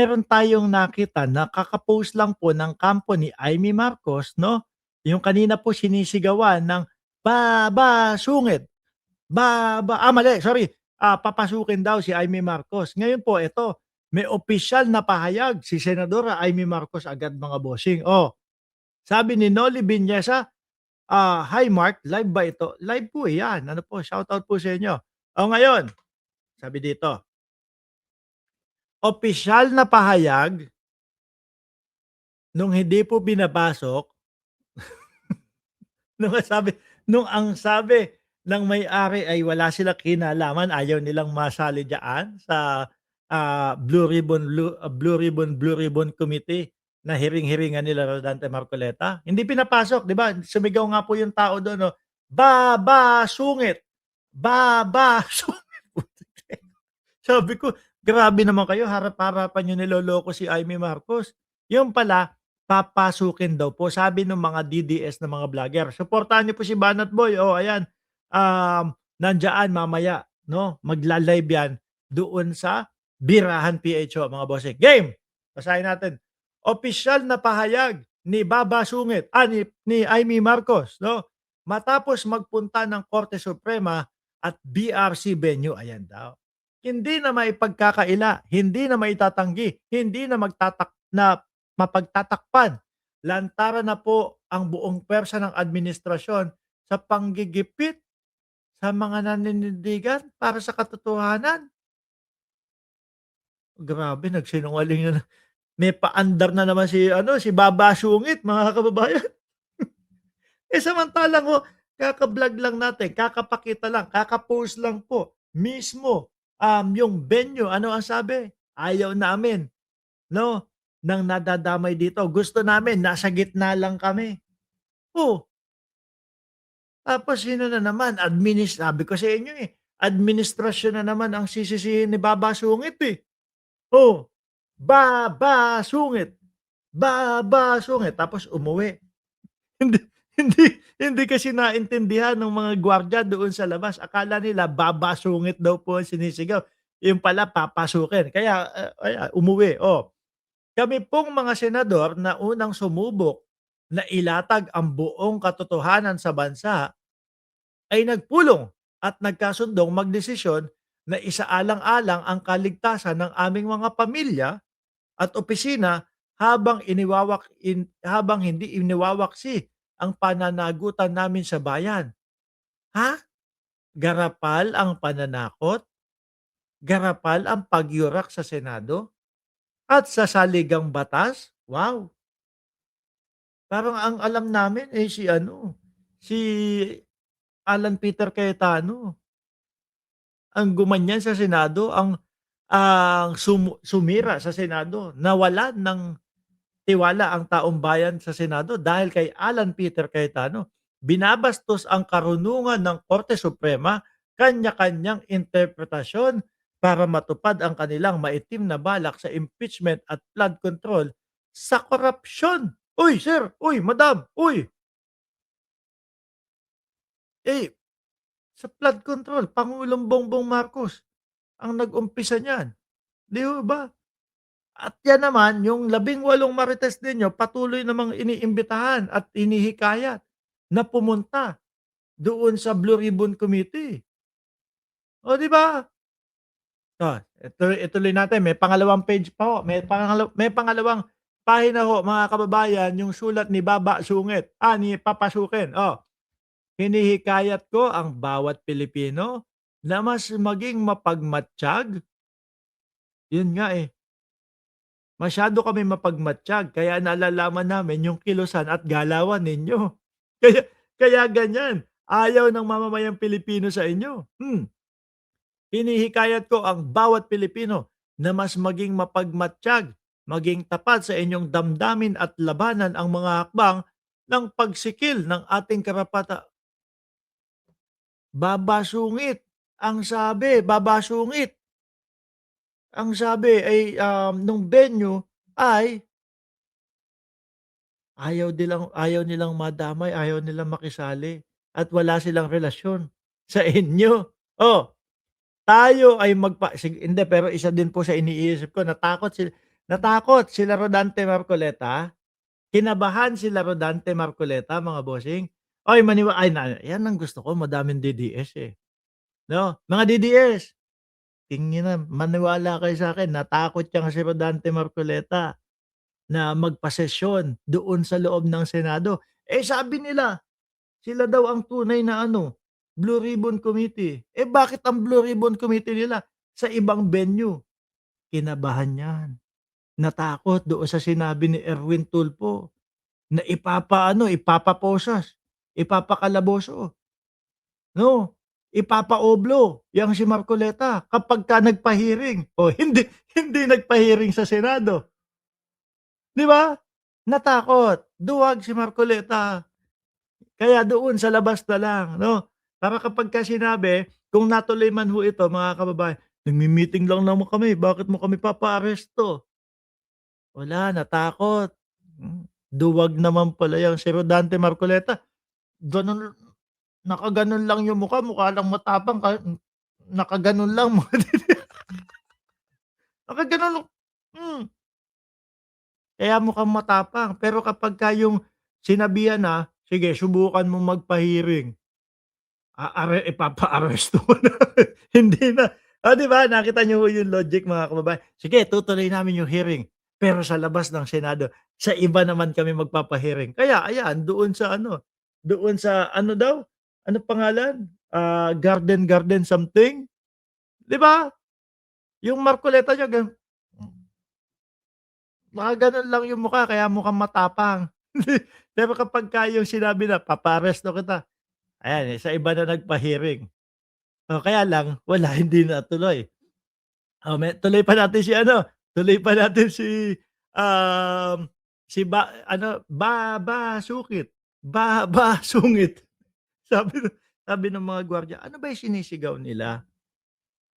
Meron tayong nakita na kaka-post lang po ng kampo ni Imee Marcos 'no, yung kanina po sinisigawan ng babasungit, mali sorry, papasukin daw si Imee Marcos. Ngayon po eto, may opisyal na pahayag si Senadora Imee Marcos agad mga bossing. Oh, sabi ni Nolly Viñesa, "Hi Mark, live ba ito?" Live po 'yan, ano po, shoutout po sa inyo. Oh, ngayon, sabi dito, opisyal na pahayag nung hindi po binabasok. Nung ang sabi ng may-ari ay wala silang kinalaman, ayaw nilang masali diyaan sa, Blue Ribbon Committee na hiring-hiringan nila Rodante Marcoleta. Hindi pinapasok, 'di ba? Sumigaw nga po yung tao dun 'no, "Babasungit, babasungit." Sabi ko, "Grabe naman kayo, harap-harapan niyo niloloko si Imee Marcos." Yun pala, papasukin daw po, sabi nung mga DDS na mga vlogger. Suportahan niyo po si Banat Boy, oh, ayan, nandiyan mamaya 'no, magla-live yan doon sa Birahan PHO mga bossing. Game! Basahin natin. Opisyal na pahayag ni Baba Sungit, ni Imee Marcos 'no, matapos magpunta ng Korte Suprema at BRC venue, ayan daw. Hindi na maipagkakaila, hindi na maitatanggi, hindi na mapagtatakpan. Lantaran na po ang buong pwersa ng administrasyon sa panggigipit sa mga naninindigan para sa katotohanan. Grabe, nagsinungaling na, may paandar na naman si ano, si Baba Sungit mga kababayan. Samantalang kaka-vlog lang natin, kakapakita lang, kaka-post lang po mismo, yung venue ano ang sabi, "Ayaw namin 'no, ng nadadamay dito, gusto namin nasa gitna lang kami." Oh, tapos sino na naman, sabi ko sa inyo, administrasyon na naman ang sisisihin ni Baba Sungit, eh. Oh, Baba Sungit, Baba Sungit, tapos umuwi. Hindi hindi hindi kasi naintindihan ng mga gwardiya doon sa labas. Akala nila babasungit daw po ang sinisigaw, yun pala papasukin. Kaya, umuwi. Oh, kami pong mga senador na unang sumubok na ilatag ang buong katotohanan sa bansa ay nagpulong at nagkasundong magdesisyon na isaalang-alang ang kaligtasan ng aming mga pamilya at opisina habang hindi iniwawaksi ang pananagutan namin sa bayan. Ha? Garapal ang pananakot? Garapal ang pagyurak sa Senado? At sa saligang batas? Wow! Parang ang alam namin, si ano, si Alan Peter Cayetano ang gumanyan sa Senado, ang sumira sa Senado, nawalan ng tiwala ang taong bayan sa Senado dahil kay Alan Peter Cayetano. Binabastos ang karunungan ng Korte Suprema, kanya-kanyang interpretasyon para matupad ang kanilang maitim na balak sa impeachment at flood control sa korupsyon. Uy, sir! Uy, madam! Uy! Eh, sa flood control, Pangulong Bongbong Marcos ang nag-umpisa niyan, 'di ho ba? At yan naman, yung 18 marites ninyo patuloy namang iniimbitahan at hinihikayat na pumunta doon sa Blue Ribbon Committee. Oh, 'di ba? Oh, ituloy natin, may pangalawang page pa ho, may pangalawang pahina ho mga kababayan, yung sulat ni Baba Sungit, ni Papasukin. Oh, hinihikayat ko ang bawat Pilipino na mas maging mapagmatyag, yun nga, masyado kami mapagmatyag kaya nalalaman namin yung kilusan at galawan ninyo. Kaya kaya ganyan, ayaw ng mamamayang Pilipino sa inyo. Hinihikayat ko ang bawat Pilipino na mas maging mapagmatyag, maging tapat sa inyong damdamin at labanan ang mga hakbang ng pagsikil ng ating babasungit. Ang sabi, babasungit. Ang sabi ay, nung venue ay ayaw nilang madamay, ayaw nilang makisali at wala silang relasyon sa inyo. Oh, tayo ay hindi, pero isa din po sa iniisip ko, Natakot sila Rodante Marcoleta, kinabahan sila Rodante Marcoleta, mga bossing. Oy, ay na yan ang gusto ko, madaming DDS, eh, 'no? Mga DDS, tinginan maniwala kayo sa'kin, natakot yang si Rodante Marcoleta na magpasesyon doon sa loob ng Senado. Eh, sabi nila, sila daw ang tunay na ano, Blue Ribbon Committee. Eh, bakit ang Blue Ribbon Committee nila sa ibang venue? Kinabahan 'yan, natakot doon sa sinabi ni Erwin Tulfo na ipapaano, ipapaposas, ipapakalaboso, 'no, ipapaoblo yang si Marcoleta kapagka nagpa-hearing. Oh, hindi nagpa-hearing sa Senado, 'di ba? Natakot, duwag si Marcoleta. Kaya doon sa labas na lang, 'no? Para kapagka sinabi, kung natuloy man ho ito, mga kababayan, "Nagmi-meeting lang naman kami, bakit mo kami papaaresto?" Wala, natakot. Duwag naman pala yang si Rodante Marcoleta, gano'n, nakagano'n lang yung mukha, mukha lang matapang kahit nakagano'n lang nakagano'n lang, hmm, kaya mukhang matapang. Pero kapagka yung sinabihan na, "Sige, subukan mong magpa-hearing." Ipapaaresto mo na. Hindi na. Oh, 'di ba nakita niyo ho yung logic, mga kababayan. Sige, tutuloy namin yung hearing, pero sa labas ng Senado, sa iba naman kami magpapa-hearing. Kaya ayan, doon sa ano daw, ano pangalan? Garden something, 'di ba? Yung Marcoleta niya nakagano'n lang yung mukha kaya mukhang matapang. Pero kapagka yung sinabi na, "Papa-aresto kita." Ayan, sa iba na nagpa-hearing. Oh, kaya lang wala, hindi natuloy. Oh, tuloy pa natin si ano, tuloy pa natin si, si Baba Sukit, Baba Sungit. Sabi sabi ng mga gwardiya, "Ano ba yung sinisigaw nila?"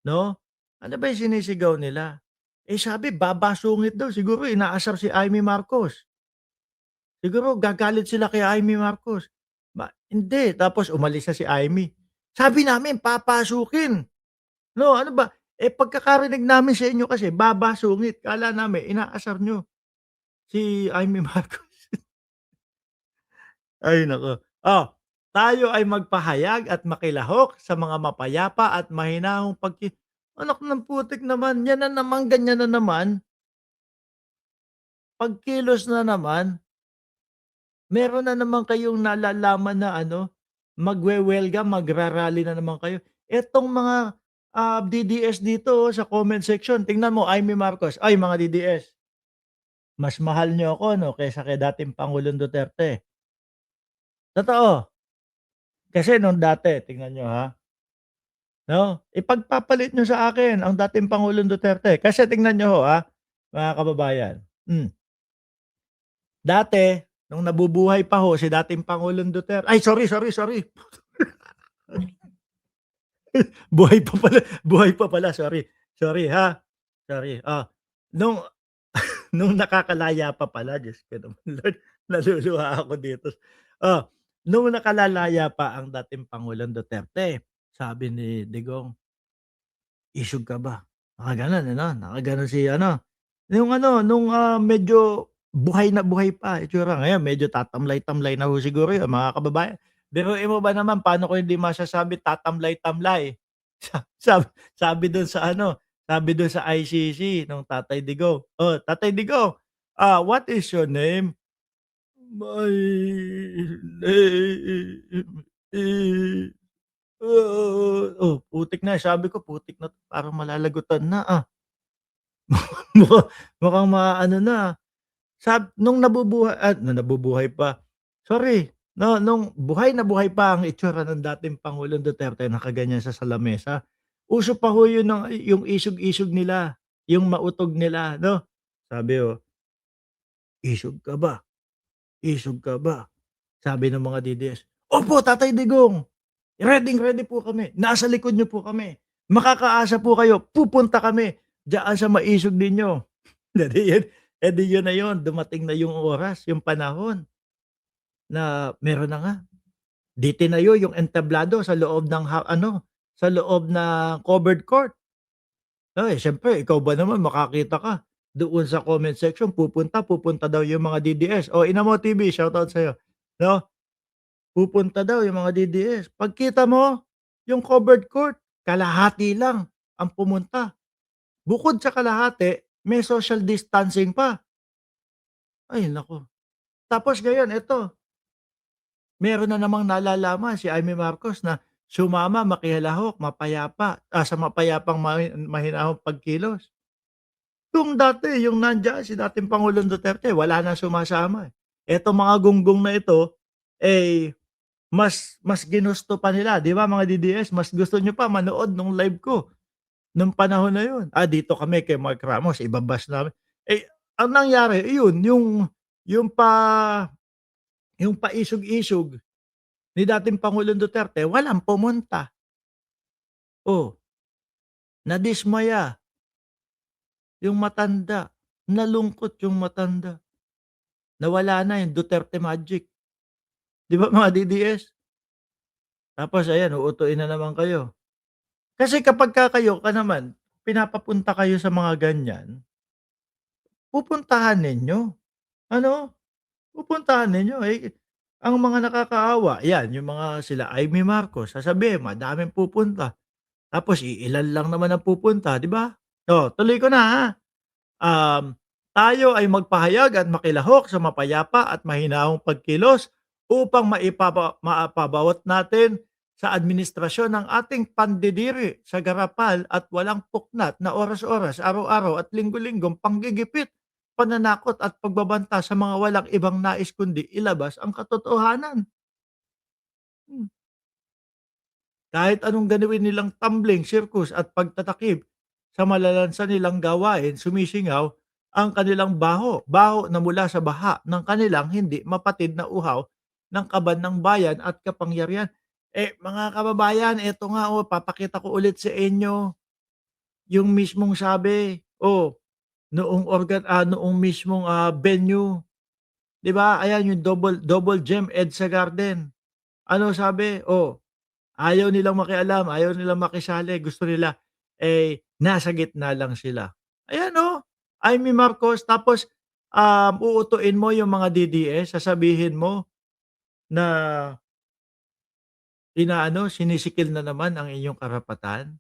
'No? Ano ba yung sinisigaw nila? Eh, sabi Baba Sungit daw, siguro inaasar si Amy Marcos. Siguro gagalit sila kay Amy Marcos. Hindi, tapos umalis na si Amy. Sabi namin papasukin. 'No, ano ba, eh, pagkakarinig namin sa inyo kasi babasungit, akala namin inaasar niyo si Amy Marcos. Ay naku. Oh, tayo ay magpahayag at makilahok sa mga mapayapa at mahinahong anak ng putik naman, yan na naman, ganyan na naman, pagkilos na naman, meron na naman kayong nalalaman na ano, magwewelga, magra-rally na naman kayo. Etong mga, DDS dito, oh, sa comment section, tingnan mo, Amy Marcos, "Ay mga DDS, mas mahal niyo ako 'no, kaysa kay dating Pangulong Duterte." Totoo, kasi nung dati tingnan niyo, ha, 'no, ipagpapalit niyo sa akin ang dating Pangulong Duterte. Kasi tingnan niyo ho, mga kababayan, dati nung nabubuhay pa ho si dating Pangulong ay, sorry. Buhay pa pala, sorry, ha, sorry, nung nung nakakalaya pa pala, Diyos ko naman Lord, naluluha ako dito. Oh, nung nakalalaya pa ang dating Pangulong Duterte, sabi ni Digong, "Isog ka ba?" Nakagano'n ano, nakagano'n si ano, yung ano, nung, medyo buhay na buhay pa itsura. Ngayon medyo tatamlay-tamlay na ho siguro yun, mga kababayan. Biruin mo ba naman, paano ko hindi masasabi tatamlay-tamlay? Sabi sabi dun sa ano, sabi dun sa ICC nung Tatay Digong, "Oh, Tatay Digong, what is your name?" "My name is" oh, putik na, sabi ko, "Putik na 'to, parang malalagutan na, mukhang maaano na." Nung nabubuhay pa, sorry, no, nung buhay na buhay pa ang itsura ng dating Pangulong Duterte, nakaganyan siya sa lamesa. Uso pa ho yun ng yung isog-isog nila, yung mautog nila, 'no. Sabi, "Isog ka ba? Isog ka ba?" Sabi ng mga DDS, "Opo, Tatay Digong, reading-ready po kami, nasa likod niyo po kami, makakaasa po kayo, pupunta kami diyaan sa maisog ninyo." Eh, yun na yun, dumating na yung oras, yung panahon na meron na nga, 'di tinayo yung entablado sa loob ng sa loob ng covered court. Siyempre ikaw ba naman makakita ka, doon sa comment section pupunta daw yung mga DDS. O Inamo TV, shoutout sa'yo, 'no? Pupunta daw yung mga DDS. Pagkita mo, yung covered court, kalahati lang ang pumunta. Bukod sa kalahati, may social distancing pa. Ay naku! Tapos ngayon eto, meron na namang nalalaman si Amy Marcos na sumama, makihilahok, mapayapa, sa mapayapang mahinahong pagkilos. Yung dati, yung nandiyan si dating Pangulong Duterte wala na sumasama, eh. Etong mga gunggong na ito, eh, mas ginusto pa nila, 'di ba mga DDS, mas gusto niyo pa manood nung live ko nung panahon na yun. Dito kami kay Mark Ramos iba-bash namin. Eh, ang nangyari iyon, yung pa yung paisog-isog ni dating Pangulong Duterte walang pumunta. Oh, nadismaya yung matanda, nalungkot yung matanda, nawala na yung Duterte magic, 'di ba mga DDS? Tapos ayan uutuin na naman kayo. Kasi kapagka kayo ka naman, pinapapunta kayo sa mga ganyan, pupuntahan ninyo, ano, pupuntahan ninyo, eh, ang mga nakakaawa 'yan yung mga sila Amy Marcos sasabihin madaming pupunta, tapos iilan lang naman ang pupunta, 'di ba? Oh, tuloy ko na, ha. Um, Tayo ay magpahayag at makilahok sa mapayapa at mahinahong pagkilos upang maipabawat natin sa administrasyon ng ating pandidiri sa garapal at walang puknat na oras-oras, araw-araw at linggo-linggong panggigipit, pananakot at pagbabanta sa mga walang ibang nais kundi ilabas ang katotohanan. Hmm. Kahit anong gawin nilang tumbling, sirkus at pagtatakip sa malalansa nilang gawain, sumisingaw ang kanilang baho, baho na mula sa baha ng kanilang hindi mapatid na uhaw ng kaban ng bayan at kapangyarihan. Mga kababayan, eto nga papakita ko ulit sa inyo yung mismong sabi, noong mismong, venue, 'di ba? Ayan yung Double Double Gem EDSA Garden. Ano sabi? Ayaw nilang makialam, ayaw nilang makisali, gusto nila, nasa gitna lang sila. Ayan, Amy Marcos tapos, uutuin mo yung mga DDS, sasabihin mo na inaano, sinisikil na naman ang inyong karapatan.